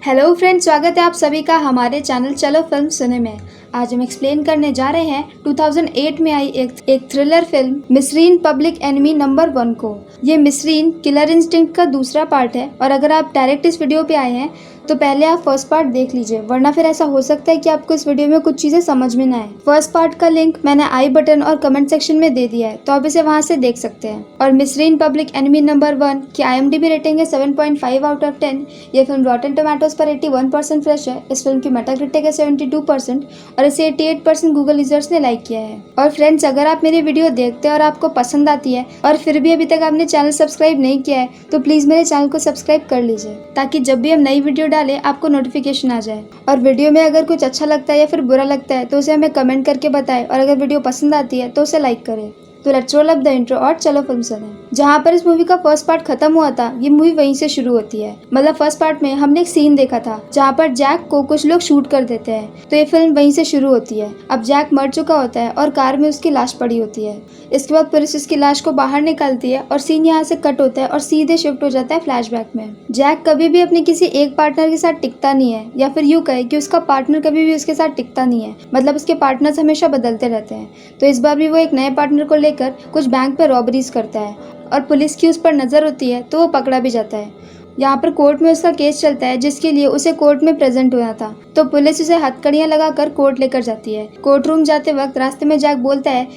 Hello friends, स्वागत है आप सभी का हमारे चैनल चलो फिल्म सुने में। आज हम एक्सप्लेन करने जा रहे हैं 2008 में आई एक थ्रिलर फिल्म मिस्रीन पब्लिक एनिमी नंबर 1 को। ये मिस्रीन किलर इंस्टिंक्ट का दूसरा पार्ट है और अगर आप डायरेक्ट इस वीडियो पे आए हैं तो पहले आप फर्स्ट पार्ट देख लीजिए, वरना फिर ऐसा हो सकता है कि आपको इस वीडियो में कुछ चीजें समझ में ना आए। फर्स्ट पार्ट का लिंक मैंने आई बटन और कमेंट सेक्शन में दे दिया है, तो आप इसे वहां से देख सकते हैं। और मिस्रीन पब्लिक एनिमी नंबर 1 की IMDb रेटिंग है 7.5 आउट ऑफ 10। ये फिल्म रॉटन टोमेटोज पर 81% फ्रेश है। इस फिल्म की मेटाक्रिटिक है 72% और इसे 88% गूगल यूजर्स ने लाइक किया है। और फ्रेंड्स, अगर आप मेरी वीडियो देखते हैं और आपको पसंद आती है और फिर भी अभी तक आपने चैनल सब्सक्राइब नहीं किया है तो प्लीज मेरे चैनल को सब्सक्राइब कर लीजिए, ताकि जब भी हम नई वीडियो डालें आपको नोटिफिकेशन आ जाए। और वीडियो में अगर कुछ अच्छा लगता है या फिर बुरा लगता है तो उसे हमें कमेंट करके बताएं, और अगर वीडियो पसंद आती है तो उसे लाइक करें। तो let's roll up the intro और चलो फिल्म सुने। जहाँ पर इस मूवी का फर्स्ट पार्ट खत्म हुआ था, ये मूवी वहीं से शुरू होती है। मतलब फर्स्ट पार्ट में हमने एक सीन देखा था जहाँ पर जैक को कुछ लोग शूट कर देते हैं, तो ये फिल्म वहीं से शुरू होती है। अब जैक मर चुका होता है और कार में उसकी लाश पड़ी होती है। इसके बाद पुलिस उसकी लाश को बाहर निकालती है और सीन यहाँ से कट होता है और सीधे शिफ्ट हो जाता है फ्लैशबैक में। जैक कभी भी अपने किसी एक पार्टनर के साथ टिकता नहीं है, या फिर यूँ कहे कि उसका पार्टनर कभी भी उसके साथ टिकता नहीं है। मतलब उसके पार्टनर्स हमेशा बदलते रहते हैं। तो इस बार भी वो एक नए पार्टनर को लेकर कुछ बैंक पे रॉबरीज करता है और पुलिस की उस पर नजर होती है तो वो पकड़ा भी जाता है। यहाँ पर कोर्ट में उसका केस चलता है जिसके लिए उसे कोर्ट में प्रेजेंट होना था, तो पुलिस उसे हथकड़ियां लगाकर कोर्ट लेकर जाती है। कोर्ट रूम जाते वक्त रास्ते में जैक बोलता है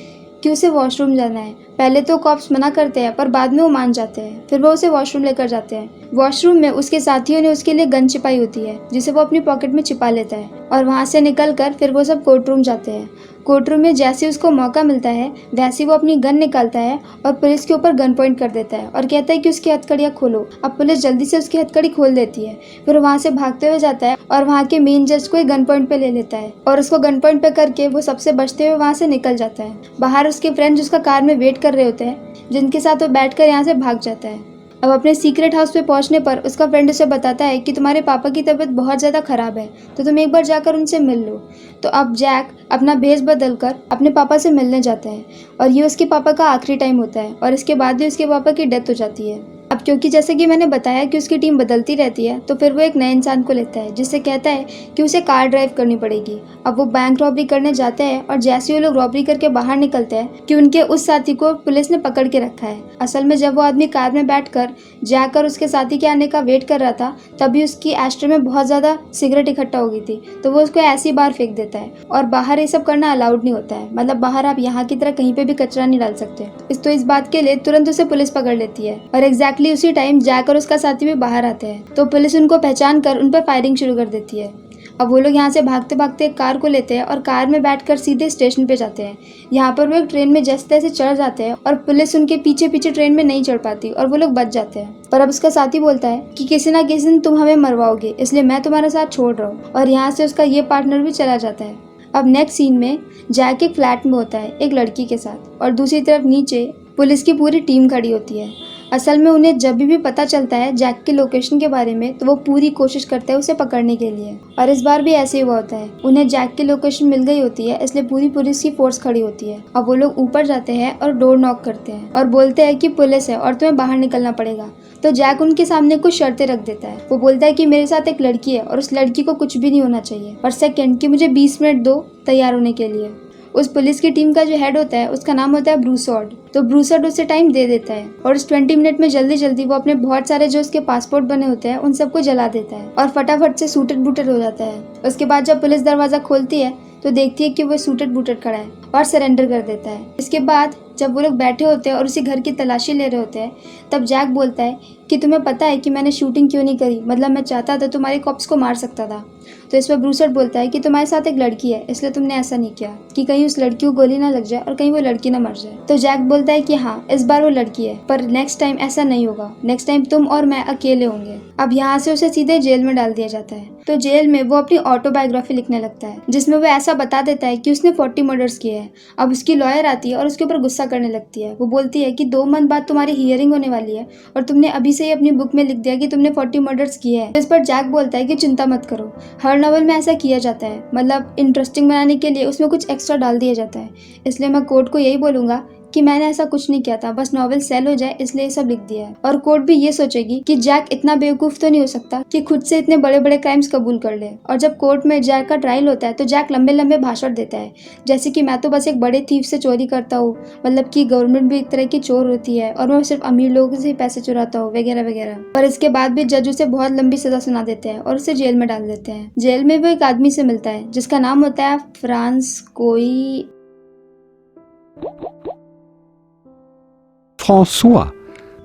कि उसे वॉशरूम जाना है। पहले तो कॉप्स मना करते हैं पर बाद में वो मान जाते हैं। फिर वो उसे वॉशरूम लेकर जाते हैं। वॉशरूम में उसके साथियों ने उसके लिए गन छिपाई होती है जिसे वो अपनी पॉकेट में छिपा लेता है और वहाँ से निकल कर फिर वो सब कोर्ट रूम जाते हैं। कोर्ट रूम में जैसे उसको मौका मिलता है वैसे वो अपनी गन निकालता है और पुलिस के ऊपर गन पॉइंट कर देता है और कहता है कि उसकी हथकड़ियाँ खोलो। अब पुलिस जल्दी से उसकी हथकड़ी खोल देती है। फिर वहाँ से भागते हुए जाता है और वहाँ के मेन जज को एक गन पॉइंट पे ले लेता है और उसको गन पॉइंट पे करके वो सबसे बचते हुए वहाँ से निकल जाता है। बाहर उसके फ्रेंड्स उसका कार में वेट कर रहे होते हैं, जिनके साथ वो बैठकर यहाँ से भाग जाता है। अब अपने सीक्रेट हाउस पे पहुंचने पर उसका फ्रेंड उसे बताता है कि तुम्हारे पापा की तबीयत बहुत ज़्यादा ख़राब है, तो तुम एक बार जाकर उनसे मिल लो। तो अब जैक अपना भेष बदलकर अपने पापा से मिलने जाता है और ये उसके पापा का आखिरी टाइम होता है और इसके बाद भी उसके पापा की डेथ हो जाती है। अब क्योंकि जैसे कि मैंने बताया कि उसकी टीम बदलती रहती है, तो फिर वो एक नए इंसान को लेता है जिससे कहता है कि उसे कार ड्राइव करनी पड़ेगी। अब वो बैंक रॉबरी करने जाते हैं और जैसे वो लोग रॉबरी करके बाहर निकलते हैं कि उनके उस साथी को पुलिस ने पकड़ के रखा है। असल में जब वो आदमी कार में बैठकर जैक और उसके साथी के आने का वेट कर रहा था, तभी उसकी एस्ट्रे में बहुत ज़्यादा सिगरेट इकट्ठा हो गई थी, तो वो उसको ऐसी बाहर फेंक देता है। और बाहर ये सब करना अलाउड नहीं होता है, मतलब बाहर आप यहाँ की तरह कहीं पे भी कचरा नहीं डाल सकते। इस बात के लिए तुरंत उसे पुलिस पकड़ लेती है और एग्जैक्टली उसी टाइम जैक और उसका साथी भी बाहर आते हैं, तो पुलिस उनको पहचान कर उन पर फायरिंग शुरू कर देती है। अब वो लोग यहाँ से भागते भागते एक कार को लेते हैं और कार में बैठकर सीधे स्टेशन पे जाते हैं। यहाँ पर वो एक ट्रेन में जैसे तैसे चढ़ जाते हैं और पुलिस उनके पीछे पीछे ट्रेन में नहीं चढ़ पाती और वो लोग बच जाते हैं। पर अब उसका साथी बोलता है कि किसी ना किसी दिन तुम हमें मरवाओगे, इसलिए मैं तुम्हारा साथ छोड़ रहा हूँ, और यहाँ से उसका ये पार्टनर भी चला जाता है। अब नेक्स्ट सीन में जैक एक फ्लैट में होता है एक लड़की के साथ, और दूसरी तरफ नीचे पुलिस की पूरी टीम खड़ी होती है। असल में उन्हें जब भी पता चलता है जैक के लोकेशन के बारे में, तो वो पूरी कोशिश करते हैं उसे पकड़ने के लिए। और इस बार भी ऐसे ही हुआ होता है, उन्हें जैक की लोकेशन मिल गई होती है, इसलिए पूरी पुलिस की फोर्स खड़ी होती है। अब वो लोग ऊपर जाते हैं और डोर नॉक करते हैं और बोलते हैं कि पुलिस है और तुम्हें बाहर निकलना पड़ेगा। तो जैक उनके सामने कुछ शर्तें रख देता है। वो बोलता है कि मेरे साथ एक लड़की है और उस लड़की को कुछ भी नहीं होना चाहिए, और सेकंड कि मुझे 20 मिनट दो तैयार होने के लिए। उस पुलिस की टीम का जो हेड होता है उसका नाम होता है ब्रूसॉर्ड। तो ब्रूसॉर्ड उसे टाइम दे देता है और उस 20 मिनट में जल्दी जल्दी वो अपने बहुत सारे जो उसके पासपोर्ट बने होते हैं उन सबको जला देता है और फटाफट से सूटेड बूटेड हो जाता है। उसके बाद जब पुलिस दरवाजा खोलती है तो देखती है कि वो सूटेड बूटेड खड़ा है और सरेंडर कर देता है। इसके बाद जब वो लोग बैठे होते हैं और उसी घर की तलाशी ले रहे होते हैं, तब जैक बोलता है कि तुम्हें पता है कि मैंने शूटिंग क्यों नहीं करी, मतलब मैं चाहता तो तुम्हारे कॉप्स को मार सकता था। तो इस पर ब्रूसर्ड बोलता है कि तुम्हारे साथ एक लड़की है, इसलिए तुमने ऐसा नहीं किया कि कहीं उस लड़की को गोली ना लग जाए और कहीं वो लड़की ना मर जाए। तो जैक बोलता है कि हाँ, इस बार वो लड़की है, पर नेक्स्ट टाइम ऐसा नहीं होगा, नेक्स्ट टाइम तुम और मैं अकेले होंगे। अब यहाँ से उसे सीधे जेल में डाल दिया जाता है। तो जेल में वो अपनी ऑटोबायोग्राफी लिखने लगता है, जिसमें वो ऐसा बता देता है कि उसने 40 मर्डर्स किए हैं। अब उसकी लॉयर आती है और उसके ऊपर गुस्सा करने लगती है। वो बोलती है कि 2 मंथ बाद तुम्हारी हियरिंग होने वाली है और तुमने अभी से ही अपनी बुक में लिख दिया कि तुमने 40 मर्डर्स किए हैं। इस पर जैक बोलता है कि चिंता मत करो, हर नॉवल में ऐसा किया जाता है, मतलब इंटरेस्टिंग बनाने के लिए उसमें कुछ एक्स्ट्रा डाल दिया जाता है, इसलिए मैं कोर्ट को यही बोलूंगा कि मैंने ऐसा कुछ नहीं किया था, बस नॉवेल सेल हो जाए इसलिए ये सब लिख दिया है। और कोर्ट भी ये सोचेगी कि जैक इतना बेवकूफ तो नहीं हो सकता कि खुद से इतने बड़े बड़े क्राइम्स कबूल कर ले। और जब कोर्ट में जैक का ट्रायल होता है तो जैक लंबे लंबे भाषण देता है, जैसे कि मैं तो बस एक बड़े थीफ से चोरी करता हूँ, मतलब कि गवर्नमेंट भी एक तरह की चोर होती है और मैं सिर्फ अमीर लोगों से ही पैसे चुराता हूँ, वगैरह वगैरह। पर इसके बाद भी जज उसे बहुत लंबी सजा सुना देते हैं और उसे जेल में डाल देते हैं। जेल में वो एक आदमी से मिलता है जिसका नाम होता है François,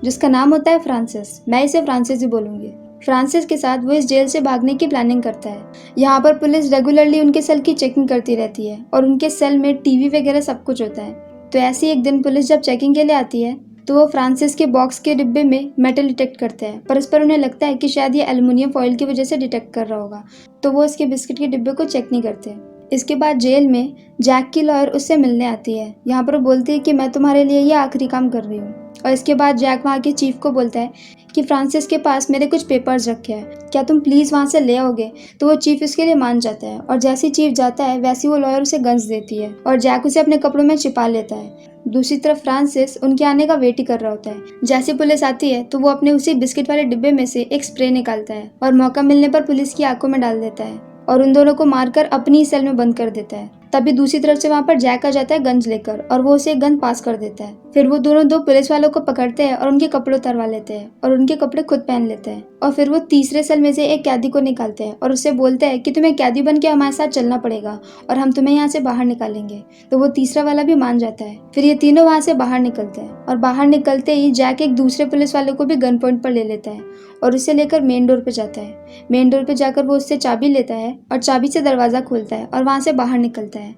जिसका नाम होता है फ्रांसिस। मैं इसे फ्रांसिस ही बोलूंगी। फ्रांसिस के साथ वो इस जेल से भागने की प्लानिंग करता है। यहाँ पर पुलिस रेगुलरली उनके सेल की चेकिंग करती रहती है और उनके सेल में टीवी वगैरह सब कुछ होता है। तो ऐसे ही एक दिन पुलिस जब चेकिंग के लिए आती है तो वो फ्रांसिस के बॉक्स के डिब्बे में मेटल डिटेक्ट करते हैं, पर इस पर उन्हें लगता है कि शायद ये एल्युमिनियम फॉइल की वजह से डिटेक्ट कर रहा होगा, तो वो उसके बिस्किट के डिब्बे को चेक नहीं करते। इसके बाद जेल में जैक की लॉयर उससे मिलने आती है। यहाँ पर वो बोलती है कि मैं तुम्हारे लिए ये आखिरी काम कर रही हूँ। और इसके बाद जैक वहाँ के चीफ को बोलता है कि फ्रांसिस के पास मेरे कुछ पेपर्स रखे हैं, क्या तुम प्लीज़ वहाँ से ले आओगे। तो वो चीफ इसके लिए मान जाता है और जैसे ही चीफ जाता है वैसे वो लॉयर उसे गन्स देती है और जैक उसे अपने कपड़ों में छिपा लेता है। दूसरी तरफ फ्रांसिस उनके आने का वेट ही कर रहा होता है। जैसे पुलिस आती है तो वो अपने उसी बिस्किट वाले डिब्बे में से एक स्प्रे निकालता है और मौका मिलने पर पुलिस की आंखों में डाल देता है और उन दोनों को मारकर अपनी सेल में बंद कर देता है। तभी दूसरी तरफ से वहाँ पर जैक आ जाता है गन्स लेकर और वो उसे एक गन पास कर देता है। फिर वो दोनों दो पुलिस वालों को पकड़ते हैं और उनके कपड़े उतरवा लेते हैं और उनके कपड़े खुद पहन लेते हैं। और फिर वो तीसरे सेल में से एक कैदी को निकालते हैं और उससे बोलते हैं कि तुम्हें कैदी बन के हमारे साथ चलना पड़ेगा और हम तुम्हें यहाँ से बाहर निकालेंगे। तो वो तीसरा वाला भी मान जाता है। फिर ये तीनों वहाँ से बाहर निकलते हैं और बाहर निकलते ही जैक एक दूसरे पुलिस वाले को भी गन पॉइंट पर ले लेता है और उसे लेकर मेन डोर पे जाता है। मेन डोर पे जाकर वो उससे चाबी लेता है और चाबी से दरवाजा खोलता है और वहाँ से बाहर निकलता है।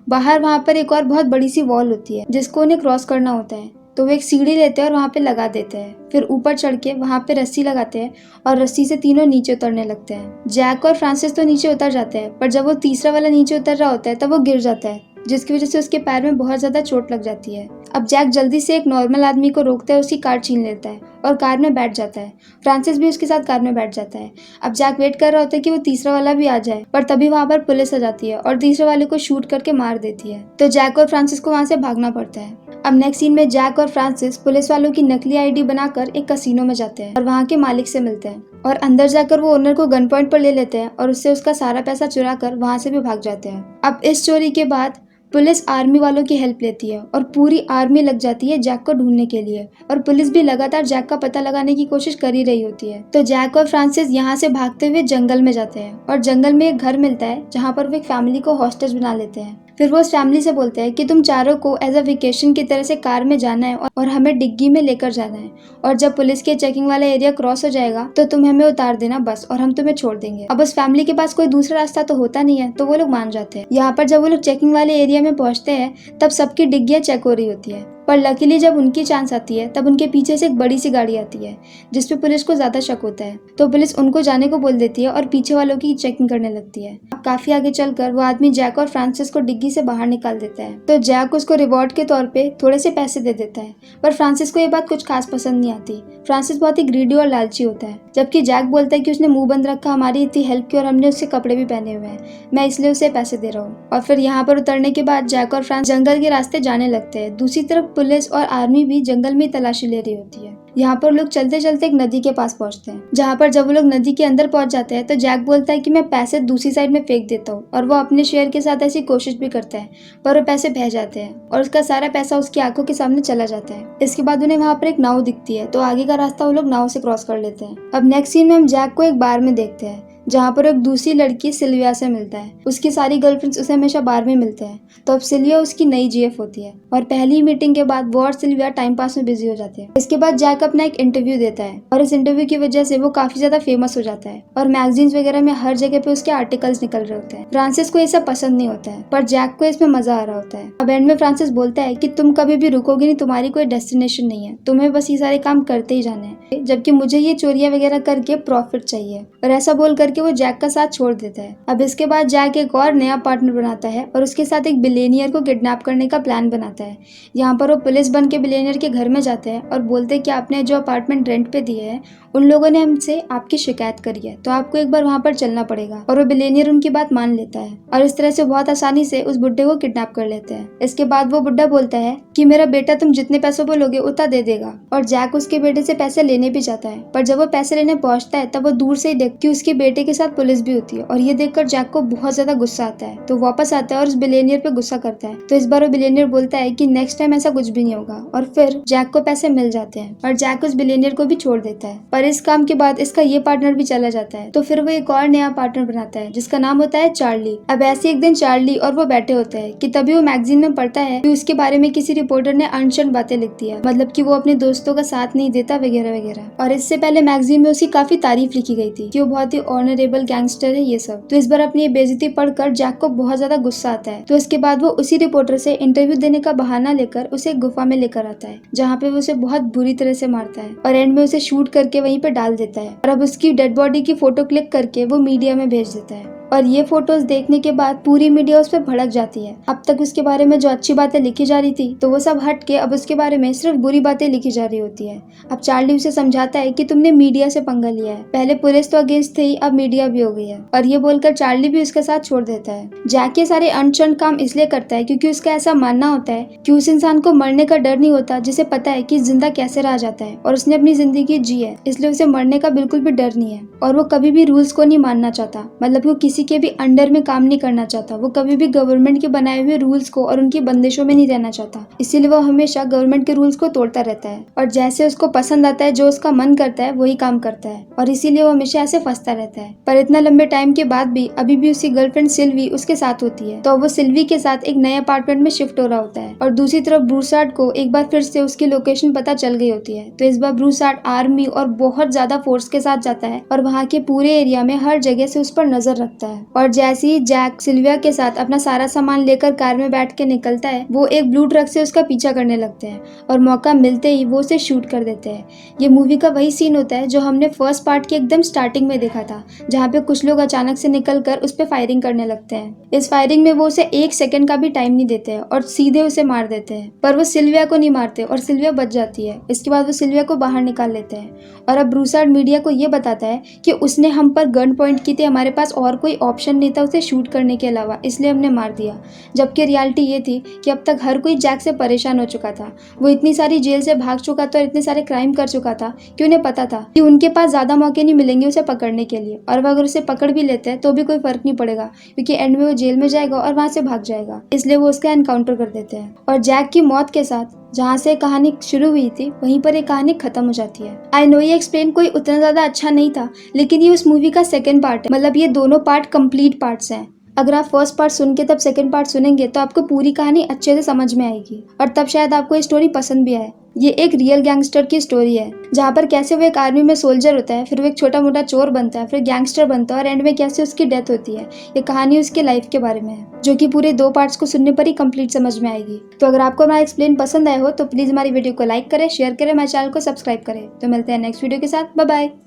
बाहर वहाँ पर एक और बहुत बड़ी सी वॉल होती है जिसको उन्हें क्रॉस करना होता है, तो वो एक सीढ़ी लेते हैं और वहाँ पे लगा देते हैं। फिर ऊपर चढ़ के वहाँ पे रस्सी लगाते हैं और रस्सी से तीनों नीचे उतरने लगते हैं। जैक और फ्रांसिस तो नीचे उतर जाते हैं, पर जब वो तीसरा वाला नीचे उतर रहा होता है तब वो गिर जाता है, जिसकी वजह से उसके पैर में बहुत ज्यादा चोट लग जाती है। अब जैक जल्दी से एक नॉर्मल आदमी को रोकता है, उसकी कार छीन लेता है और कार में बैठ जाता है। फ्रांसिस भी उसके साथ कार में बैठ जाता है। अब जैक वेट कर रहा होता है कि वो तीसरा वाला भी आ जाए, पर तभी वहाँ पर पुलिस आ जाती है और तीसरे वाले को शूट करके मार देती है। तो जैक और फ्रांसिस को वहाँ से भागना पड़ता है। अब नेक्स्ट सीन में जैक और फ्रांसिस पुलिस वालों की नकली आईडी बनाकर एक कसिनो में जाते हैं और वहाँ के मालिक से मिलते हैं और अंदर जाकर वो ओनर को गन पॉइंट पर ले लेते हैं और उससे उसका सारा पैसा चुरा कर वहाँ से भी भाग जाते हैं। अब इस चोरी के बाद पुलिस आर्मी वालों की हेल्प लेती है और पूरी आर्मी लग जाती है जैक को ढूंढने के लिए और पुलिस भी लगातार जैक का पता लगाने की कोशिश कर ही रही होती है। तो जैक और फ्रांसिस यहाँ से भागते हुए जंगल में जाते हैं और जंगल में एक घर मिलता है जहाँ पर वो एक फैमिली को हॉस्टेज बना लेते हैं। फिर वो उस फैमिली से बोलते हैं कि तुम चारों को एज अ वेकेशन की तरह से कार में जाना है और हमें डिग्गी में लेकर जाना है और जब पुलिस के चेकिंग वाला एरिया क्रॉस हो जाएगा तो तुम हमें उतार देना बस और हम तुम्हें छोड़ देंगे। अब उस फैमिली के पास कोई दूसरा रास्ता तो होता नहीं है, तो वो लोग मान जाते हैं। यहाँ पर जब वो लोग चेकिंग वाले एरिया में पहुंचते हैं तब सबकी डिग्गियां चेक हो रही होती है, पर लकीली जब उनकी चांस आती है तब उनके पीछे से एक बड़ी सी गाड़ी आती है जिसपे पुलिस को ज्यादा शक होता है। तो पुलिस उनको जाने को बोल देती है और पीछे वालों की चेकिंग करने लगती है। अब काफी आगे चलकर वो आदमी जैक और फ्रांसिस को डिग्गी से बाहर निकाल देता है। तो जैक उसको रिवॉर्ड के तौर पे थोड़े से पैसे दे देता है, पर फ्रांसिस को ये बात कुछ खास पसंद नहीं आती। फ्रांसिस बहुत ही ग्रीडी और लालची होता है, जबकि जैक बोलता है कि उसने मुंह बंद रखा, हमारी इतनी हेल्प की और हमने उसके कपड़े भी पहने हुए हैं, मैं इसलिए उसे पैसे दे रहा हूँ। और फिर यहाँ पर उतरने के बाद जैक और फ्रांस जंगल के रास्ते जाने लगते हैं। दूसरी तरफ पुलिस और आर्मी भी जंगल में तलाशी ले रही होती है। यहाँ पर लोग चलते चलते एक नदी के पास पहुंचते हैं, जहाँ पर जब वो लोग नदी के अंदर पहुंच जाते हैं तो जैक बोलता है कि मैं पैसे दूसरी साइड में फेंक देता हूँ और वो अपने शेयर के साथ ऐसी कोशिश भी करता है, पर वो पैसे बह जाते हैं और उसका सारा पैसा उसकी आंखों के सामने चला जाता है। इसके बाद उन्हें वहाँ पर एक नाव दिखती है, तो आगे का रास्ता वो लोग नाव से क्रॉस कर लेते हैं। अब नेक्स्ट सीन में हम जैक को एक बार में देखते हैं जहाँ पर एक दूसरी लड़की सिल्विया से मिलता है। उसकी सारी गर्लफ्रेंड्स उसे हमेशा बार में मिलते हैं, तो अब सिल्विया उसकी नई जीएफ होती है और पहली मीटिंग के बाद वो और सिल्विया टाइम पास में बिजी हो जाते हैं। इसके बाद जैक अपना एक इंटरव्यू देता है और इस इंटरव्यू की वजह से वो काफी ज्यादा फेमस हो जाता है और मैगजीन्स वगैरह में हर जगह पे उसके आर्टिकल्स निकल रहे होते हैं। फ्रांसिस को ये सब पसंद नहीं होता है, पर जैक को इसमें मजा आ रहा होता है। अब एंड में फ्रांसिस बोलता है कि तुम कभी भी रुकोगे नहीं, तुम्हारी कोई डेस्टिनेशन नहीं है, तुम्हें बस ये सारे काम करते ही जाने हैं, जबकि मुझे ये चोरियां वगैरह करके प्रॉफिट चाहिए। और ऐसा बोल करके के वो जैक का साथ छोड़ देता है। अब इसके बाद जैक एक और नया पार्टनर बनाता है और उसके साथ एक बिलियनियर को किडनैप करने का प्लान बनाता है। यहाँ पर वो पुलिस बन के बिलियनियर के घर में जाते हैं और बोलते हैं कि आपने जो अपार्टमेंट रेंट पे दिए है उन लोगों ने हमसे आपकी शिकायत करी है, तो आपको एक बार वहाँ पर चलना पड़ेगा। और वो बिलियनियर उनकी बात मान लेता है और इस तरह से बहुत आसानी से उस बुड्ढे को किडनैप कर लेते हैं। इसके बाद वो बुड्ढा बोलता है कि मेरा बेटा तुम जितने पैसों बोलोगे उतना दे देगा। और जैक उसके बेटे से पैसे लेने भी जाता है, पर जब वो पैसे लेने पहुंचता है तब वो दूर से ही देख कि उसके बेटे के साथ पुलिस भी होती है और ये देखकर जैक को बहुत ज्यादा गुस्सा आता है। तो वापस आता है और उस बिलियनियर पे गुस्सा करता है। तो इस बार वो बिलियनियर बोलता है कि नेक्स्ट टाइम ऐसा कुछ भी नहीं होगा और फिर जैक को पैसे मिल जाते हैं और जैक उस बिलियनियर को भी छोड़ देता है। पर इस काम के बाद इसका ये पार्टनर भी चला जाता है, तो फिर वो एक और नया पार्टनर बनाता है जिसका नाम होता है चार्ली। अब ऐसे एक दिन चार्ली और वो बैठे होते हैं कि तभी वो मैगजीन में पढ़ता है कि उसके बारे में किसी रिपोर्टर ने अनशन बातें लिख दी है, मतलब कि वो अपने दोस्तों का साथ नहीं देता वगैरह वगैरह। और इससे पहले मैगजीन में उसकी काफी तारीफ लिखी गई थी कि वो बहुत ही ऑनरेबल गैंगस्टर है ये सब। तो इस बार अपनी बेइज्जती पढ़कर जैक को बहुत ज्यादा गुस्सा आता है। तो इसके बाद वो उसी रिपोर्टर से इंटरव्यू देने का बहाना लेकर उसे एक गुफा में लेकर आता है जहाँ पे वो उसे बहुत बुरी तरह से मारता है और एंड में उसे शूट करके वहीं पे डाल देता है। और अब उसकी डेड बॉडी की फोटो क्लिक करके वो मीडिया में भेज देता है और ये फोटोज देखने के बाद पूरी मीडिया उस पर भड़क जाती है। अब तक उसके बारे में जो अच्छी बातें लिखी जा रही थी तो वो सब हट के अब उसके बारे में सिर्फ बुरी बातें लिखी जा रही होती है। अब चार्ली उसे समझाता है कि तुमने मीडिया से पंगा लिया है, पहले पुलिस तो अगेंस्ट थी, अब मीडिया भी हो गई है। और ये बोलकर चार्ली भी उसका साथ छोड़ देता है। जैक ये सारे अनशन काम इसलिए करता है क्योंकि उसका ऐसा मानना होता है कि उस इंसान को मरने का डर नहीं होता जिसे पता है कि जिंदा कैसे रहा जाता है, और उसने अपनी जिंदगी जी है इसलिए उसे मरने का बिल्कुल भी डर नहीं है। और वो कभी भी रूल्स को नहीं मानना चाहता, मतलब वो किसी के भी अंडर में काम नहीं करना चाहता। वो कभी भी गवर्नमेंट के बनाए हुए रूल्स को और उनकी बंदिशों में नहीं रहना चाहता, इसीलिए वो हमेशा गवर्नमेंट के रूल्स को तोड़ता रहता है और जैसे उसको पसंद आता है, जो उसका मन करता है वही काम करता है और इसीलिए वो हमेशा ऐसे फंसता रहता है। पर इतना लंबे टाइम के बाद भी अभी भी उसकी गर्लफ्रेंड सिल्वी उसके साथ होती है, तो वो सिल्वी के साथ एक नए अपार्टमेंट में शिफ्ट हो रहा होता है। और दूसरी तरफ ब्रूसार्ड को एक बार फिर से उसकी लोकेशन पता चल गई होती है, तो इस बार ब्रूसार्ड आर्मी और बहुत ज्यादा फोर्स के साथ जाता है और वहाँ के पूरे एरिया में हर जगह से उस पर नजर रखता है। और जैसे ही जैक सिल्विया के साथ अपना सारा सामान लेकर कार में बैठ के निकलता है, वो एक ब्लू ट्रक से उसका पीछा करने लगते हैं और मौका मिलते ही वो उसे शूट कर देते हैं। ये मूवी का वही सीन होता है जो हमने फर्स्ट पार्ट के एकदम स्टार्टिंग में देखा था, जहाँ पे कुछ लोग अचानक से निकलकर उस पर फायरिंग करने लगते हैं। इस फायरिंग में वो उसे 1 सेकंड का भी टाइम नहीं देते हैं और सीधे उसे मार देते हैं, पर वो सिल्विया को नहीं मारते और सिल्विया बच जाती है। इसके बाद वो सिल्विया को बाहर निकाल लेते हैं और अब ब्रूसार्ड मीडिया को ये बताता है कि उसने हम पर गन पॉइंट की थी, हमारे पास और कोई ऑप्शन नहीं था उसे शूट करने के अलावा, इसलिए हमने मार दिया। जबकि रियलिटी ये थी कि अब तक हर कोई जैक से परेशान हो चुका था। वो इतनी सारी जेल से भाग चुका था और इतने सारे क्राइम कर चुका था कि उन्हें पता था कि उनके पास ज्यादा मौके नहीं मिलेंगे उसे पकड़ने के लिए, और वो अगर उसे पकड़ भी लेते हैं तो भी कोई फर्क नहीं पड़ेगा क्योंकि एंड में वो जेल में जाएगा और वहां से भाग जाएगा। इसलिए वो उसका एनकाउंटर कर देते हैं और जैक की मौत के साथ जहाँ से कहानी शुरू हुई थी वहीं पर एक कहानी खत्म हो जाती है। आई नो ये एक्सप्लेन कोई उतना ज्यादा अच्छा नहीं था, लेकिन ये उस मूवी का सेकंड पार्ट है, मतलब ये दोनों पार्ट कंप्लीट पार्ट्स हैं। अगर आप फर्स्ट पार्ट सुन के तब सेकंड पार्ट सुनेंगे तो आपको पूरी कहानी अच्छे से समझ में आएगी और तब शायद आपको ये स्टोरी पसंद भी आए। ये एक रियल गैंगस्टर की स्टोरी है जहाँ पर कैसे वो एक आर्मी में सोल्जर होता है, फिर वो एक छोटा मोटा चोर बनता है, फिर गैंगस्टर बनता है और एंड में कैसे उसकी डेथ होती है। ये कहानी उसके लाइफ के बारे में है जो कि पूरे 2 पार्ट्स को सुनने पर ही कंप्लीट समझ में आएगी। तो अगर आपको हमारा एक्सप्लेन पसंद आया हो तो प्लीज हमारी वीडियो को लाइक करें, शेयर करें, हमारे चैनल को सब्सक्राइब करें। तो मिलते हैं नेक्स्ट वीडियो के साथ। Bye bye.